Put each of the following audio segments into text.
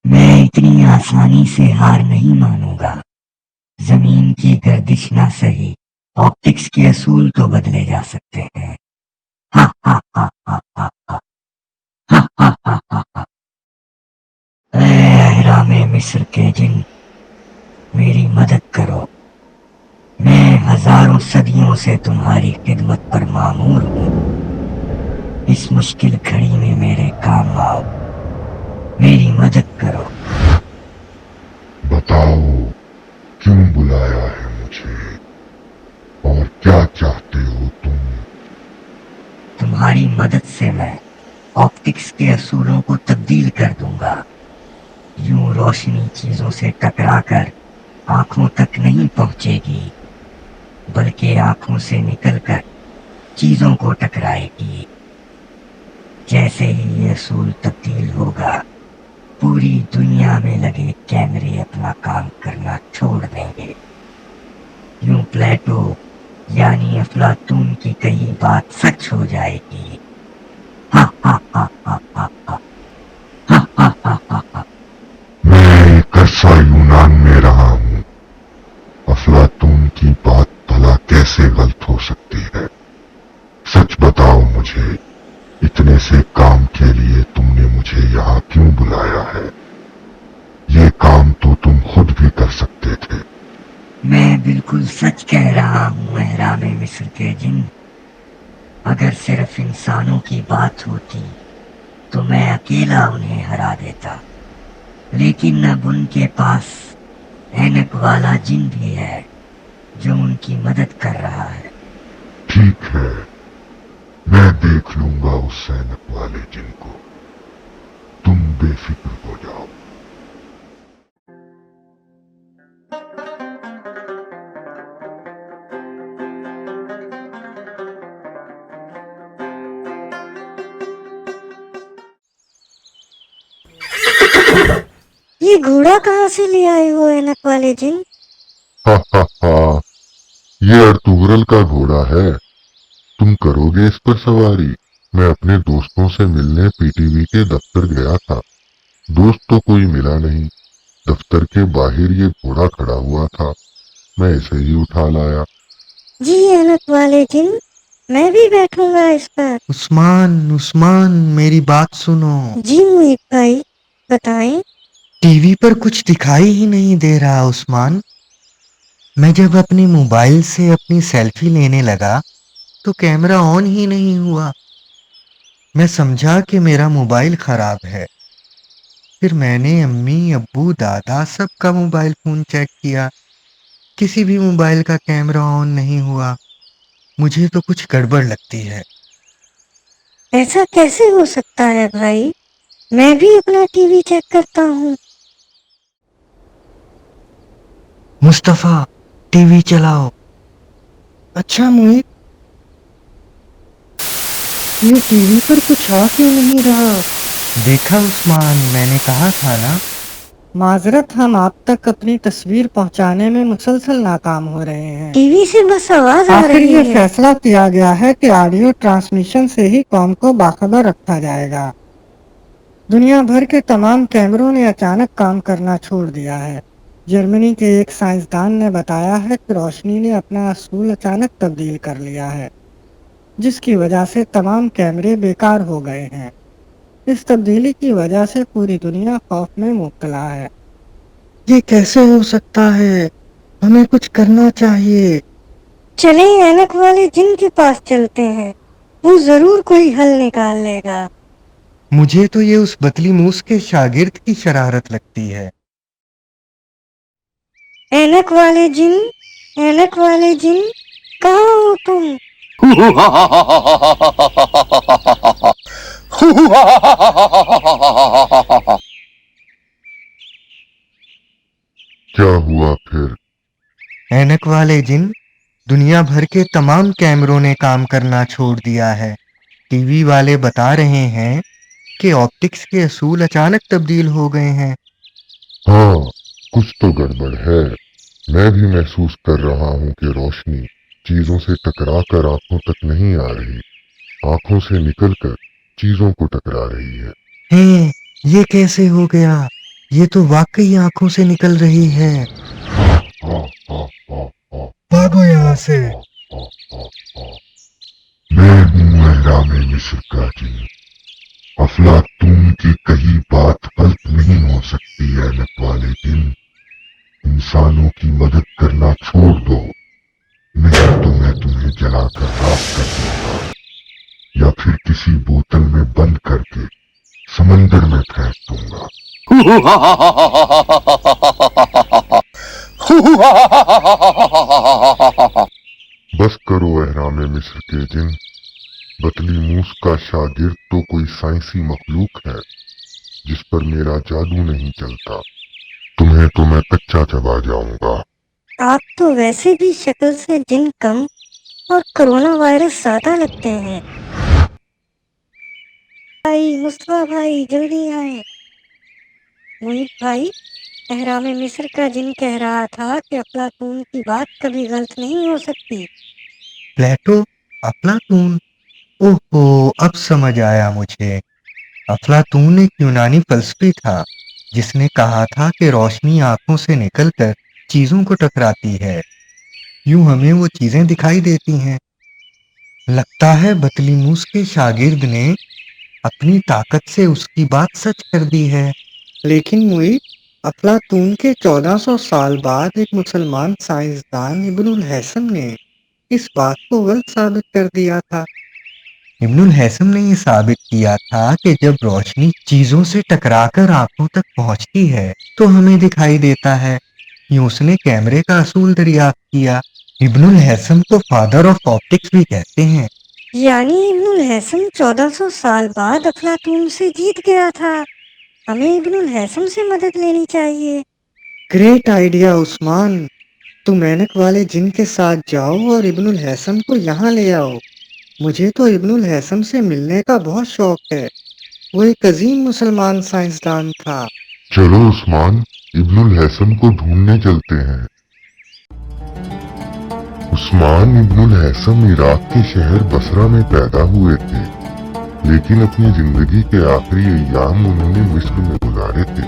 میں اتنی آسانی سے ہار نہیں مانوں گا. زمین کی گردش نہ سہی، آپٹکس کے اصول تو بدلے جا سکتے ہیں. اے اہرام مصر کے جن، میری مدد کرو. میں ہزاروں صدیوں سے تمہاری خدمت پر مامور ہوں. اس مشکل گھڑی میں میرے کام آؤ، میری مدد کرو. بتاؤ کیوں بلایا ہے مجھے، اور کیا چاہتے ہو تم؟ تمہاری مدد سے میں آپٹکس کے اصولوں کو تبدیل کر دوں گا. یوں روشنی چیزوں سے ٹکرا کر آنکھوں تک نہیں پہنچے گی، بلکہ آنکھوں سے نکل کر چیزوں کو ٹکرائے گی. جیسے ہی یہ اصول تبدیل ہوگا، پوری دنیا میں لگے کیمرے اپنا کام کرنا چھوڑ دیں گے. یوں پلیٹو یعنی افلاطون کی کہی بات سچ ہو جائے گی. میں ایک عرصہ یونان میں رہا ہوں، افلاطون کی بات بھلا کیسے غلط ہو سکتی ہے؟ سچ بتاؤ مجھے، اتنے سے کام کے لیے تم نے مجھے یہاں کیوں بلایا ہے؟ یہ کام تو تم خود بھی کر سکتے تھے. میں بالکل سچ کہہ رہا ہوں اہرام مصر کے جن. اگر صرف انسانوں کی بات ہوتی تو میں اکیلا انہیں ہرا دیتا، لیکن اب ان کے پاس اینک والا جن بھی ہے جو ان کی مدد کر رہا ہے. ٹھیک ہے، میں دیکھ لوں گا اس سینک والے جن کو. تم بے فکر ہو جاؤ. یہ گھوڑا کہاں سے لے آئے ہو اینک والے جن؟ یہ ارطغرل کا گھوڑا ہے. تم کرو گے اس پر سواری؟ میں اپنے دوستوں سے ملنے پی ٹی وی کے دفتر گیا تھا. دوست تو کوئی ملا نہیں. دفتر کے باہر یہ گھوڑا کھڑا ہوا تھا، میں اسے ہی اٹھا لایا. جی اینک والے جن، میں بھی بیٹھوں گا اس پر. عثمان میری بات سنو. جی محیط بھائی بتائیں. ٹی وی پر کچھ دکھائی ہی نہیں دے رہا عثمان. میں جب اپنی موبائل سے اپنی سیلفی لینے لگا تو کیمرہ آن ہی نہیں ہوا. میں سمجھا کہ میرا موبائل خراب ہے. پھر میں نے امی، ابو، دادا سب کا موبائل فون چیک کیا. کسی بھی موبائل کا کیمرہ آن نہیں ہوا. مجھے تو کچھ گڑبڑ لگتی ہے. ایسا کیسے ہو سکتا ہے بھائی؟ میں بھی اپنا ٹی وی چیک کرتا ہوں. مصطفیٰ ٹی وی چلاؤ. اچھا محیط، یہ ٹی وی پر کچھ آ کیوں نہیں رہا؟ دیکھا عثمان، میں نے کہا تھا نا. معذرت، ہم آپ تک اپنی تصویر پہنچانے میں مسلسل ناکام ہو رہے ہیں. ٹی وی سے بس آواز آ آخر رہی یہ ہے. فیصلہ کیا گیا ہے کہ آڈیو ٹرانسمیشن سے ہی قوم کو باخبر رکھا جائے گا. دنیا بھر کے تمام کیمروں نے اچانک کام کرنا چھوڑ دیا ہے. جرمنی کے ایک سائنسدان نے بتایا ہے کہ روشنی نے اپنا اصول اچانک تبدیل کر لیا ہے، جس کی وجہ سے تمام کیمرے بیکار ہو گئے ہیں. اس تبدیلی کی وجہ سے پوری دنیا خوف میں مبتلا ہے. یہ کیسے ہو سکتا ہے؟ ہمیں کچھ کرنا چاہیے. چلیں اینک والے جن کے پاس چلتے ہیں، وہ ضرور کوئی حل نکال لے گا. مجھے تو یہ اس بتلی موس کے شاگرد کی شرارت لگتی ہے. اینک والے جن، اینک والے جن، کہاں ہو تم؟ کیا ہوا پھر؟ اینک والے جن، دنیا بھر کے تمام کیمروں نے کام کرنا چھوڑ دیا ہے. ٹی وی والے بتا رہے ہیں کہ آپٹکس کے اصول اچانک تبدیل ہو گئے ہیں. ہاں، کچھ تو گڑبڑ ہے. میں بھی محسوس کر رہا ہوں کہ روشنی چیزوں سے ٹکرا کر آنکھوں تک نہیں آ رہی. आंखों से निकलकर चीजों को टकरा रही है। हैं, ये कैसे हो गया? ये तो वाकई आंखों से निकल रही है। भागो यहाँ से। मैं हूँ अहरामे मिस्र का जिन। अफलातून की कही बात गलत नहीं हो सकती है नत वाले जिन। इंसानों की मदद करना छोड़ दो, नहीं तो मैं तुम्हें जलाकर राख कर दूंगा, या फिर किसी बोतल में बंद करके समंदर में फेंक दूंगा। बस करो अहरामे मिस्र के जिन। बतलीमूस का शागिर्द तो कोई साइंसी मखलूक है जिस पर मेरा जादू नहीं चलता। तुम्हें तो मैं कच्चा चबा जाऊंगा। आप तो वैसे भी शक्ल से जिन कम और कोरोना वायरस ज्यादा लगते हैं। भाई मुस्तफा भाई जल्दी आए। मोहित भाई, एहरामे मिस्र का जिन कह रहा था कि अफलातून की बात कभी गलत नहीं हो सकती। प्लेटो, अफलातून, ओहो, अब समझ आया मुझे। अफलातून एक यूनानी फलसफी था जिसने कहा था कि रोशनी आंखों से निकलकर चीजों को टकराती है, यूं हमें वो चीजें दिखाई देती हैं। लगता है बतलीमूस के शागिर्द ने अपनी ताकत से उसकी बात सच कर दी है। लेकिन मुई अफलातून के 1400 साल बाद एक मुसलमान साइंसदान इब्नुल हैसम ने इस बात को गलत साबित कर दिया था। इब्नुल हैसम ने ये साबित किया था कि जब रोशनी चीजों से टकराकर आंखों तक पहुंचती है तो हमें दिखाई देता है। यूं उसने कैमरे का असूल दरियाफ्त किया। इब्नुल हैसम को फादर ऑफ ऑप्टिक्स भी कहते हैं। यानी इब्नुल हैसम 1400 साल बाद अफलातून से जीत गया था। हमें इब्नुल हैसम से मदद लेनी चाहिए। Great idea Usman. तुम ऐनक वाले जिन के साथ जाओ और इब्नुल हैसम को यहाँ ले आओ। मुझे तो इब्नुल हैसम से मिलने का बहुत शौक है। वो एक अजीम मुसलमान साइंसदान था। चलो उस्मान, इब्नुल हैसम को ढूंढने चलते हैं। उस्मान इब्नुल हैसम इराक के शहर बसरा में पैदा हुए थे, लेकिन अपनी जिंदगी के आखिरी अय्याम उन्होंने मिस्र में गुजारे थे।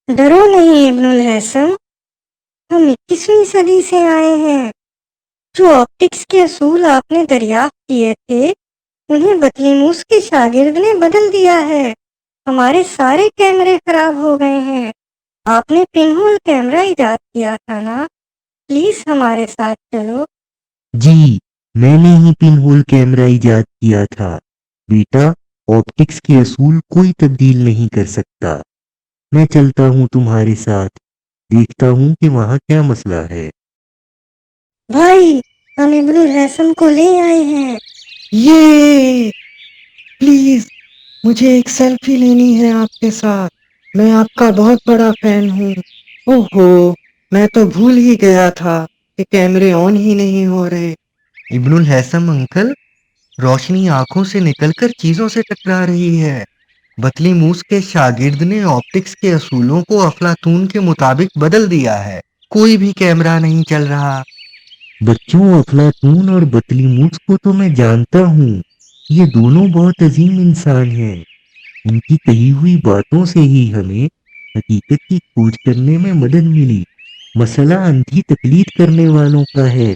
डरो नहीं इब्नुल हैसम, हम 21वीं सदी से आए हैं। जो ऑप्टिक्स के असूल आपने दरियाफ्त किए थे उन्हें बतलीमूस के शागिर्द ने बदल दिया है। हमारे सारे कैमरे खराब हो गए हैं। आपने पिनहोल कैमरा इजाद किया था ना? प्लीज हमारे साथ चलो। जी, मैंने ही पिनहोल कैमरा इजाद किया था। बेटा, ऑप्टिक्स के असूल कोई तब्दील नहीं कर सकता। मैं चलता हूँ तुम्हारे साथ, देखता हूँ कि वहाँ क्या मसला है। भाई, हम इब्नुल हैसम को ले आए हैं। ये प्लीज मुझे एक सेल्फी लेनी है आपके साथ। मैं आपका बहुत बड़ा फैन हूँ। ओहो, मैं तो भूल ही गया था कि कैमरे ऑन ही नहीं हो रहे। इब्नुल हैसम अंकल, रोशनी आंखों से निकलकर चीजों से टकरा रही है। बतलीमूस के शागिर्द ने ऑप्टिक्स के असूलों को अफलातून के मुताबिक बदल दिया है। कोई भी कैमरा नहीं चल रहा। बच्चों, अफलातून और बतलीमूस को तो मैं जानता हूँ। ये दोनों बहुत अजीम इंसान हैं। उनकी कही हुई बातों से ही हमें हकीकत की खोज करने में मदद मिली। मसला अंधी तकलीद करने वालों का है।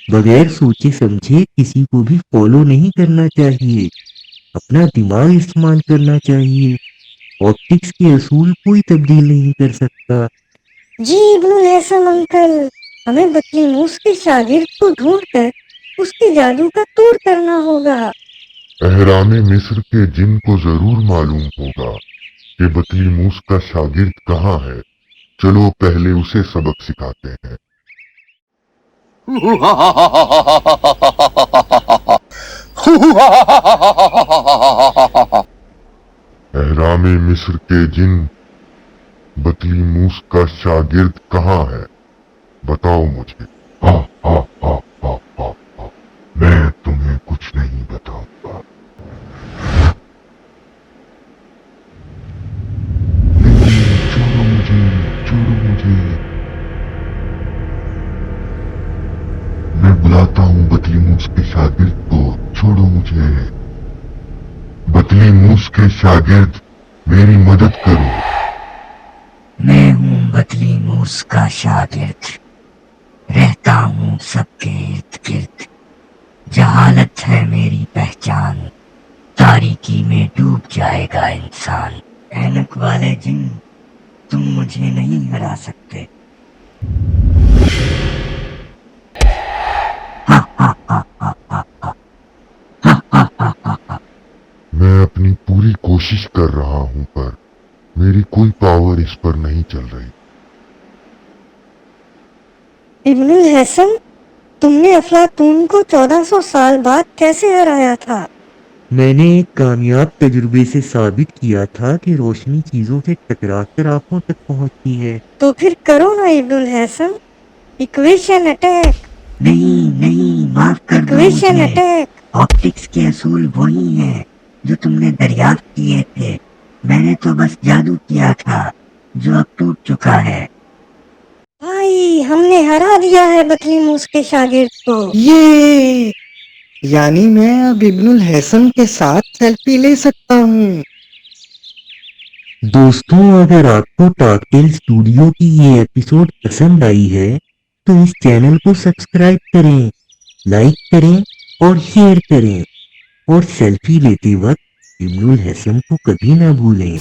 बगैर सोचे समझे किसी को भी फॉलो नहीं करना चाहिए। अपना दिमाग इस्तेमाल करना चाहिए। ऑप्टिक्स के असूल कोई तब्दील नहीं कर सकता। जी इब्नुल हैसम अंकल, हमें बतलीमूस के शागिर्द को ढूंढकर उसके जादू का तोड़ करना होगा। अहरामे मिस्र के जिन को जरूर मालूम होगा कि बतलीमूस का शागिर्द कहाँ है। चलो पहले उसे सबक सिखाते हैं। अहरामे मिस्र के जिन, बतलीमूस का शागिर्द कहाँ है? बताओ मुझे। मैं तुम्हें कुछ नहीं बताऊंगा। छोड़ो मुझे, छोड़ो मुझे। बतली मूस के शागिर्द मेरी मदद करो। मैं हूँ बदली मूस का शागिर्द, रहता हूँ सबके इर्द गिर्द। जहालत है मेरी पहचान, तारीकी में डूब जाएगा इंसान। ऐनक वाले जिन, तुम मुझे नहीं हरा सकते। मैं अपनी पूरी कोशिश कर रहा हूं पर मेरी कोई पावर इस पर नहीं चल रही। इब्नुल हैसम, तुमने अफलातून को 1400 साल बाद कैसे हराया था? मैंने एक कामयाब तजुर्बे से साबित किया था कि रोशनी चीजों से टकराकर आंखों तक पहुंचती है। तो फिर करो ना इब्नुल हैसम, इक्वेशन अटैक। नहीं नहीं, माफ कर दो इक्वेशन मुझे। अटैक। ऑप्टिक्स के असूल वही हैं जो तुमने दरियाफ्त किए थे। मैंने तो बस जादू किया था जो अब टूट चुका है। भाई, हमने हरा दिया है बतली मूस के शागिर्द को। ये यानी मैं अब इब्नुल हैसम के साथ सेल्फी ले सकता हूँ। दोस्तों, अगर आपको टॉकटेल स्टूडियो की ये एपिसोड पसंद आई है तो इस चैनल को सब्सक्राइब करें, लाइक करें और शेयर करें, और सेल्फी लेते वक्त इब्नुल हैसम को कभी ना भूलें।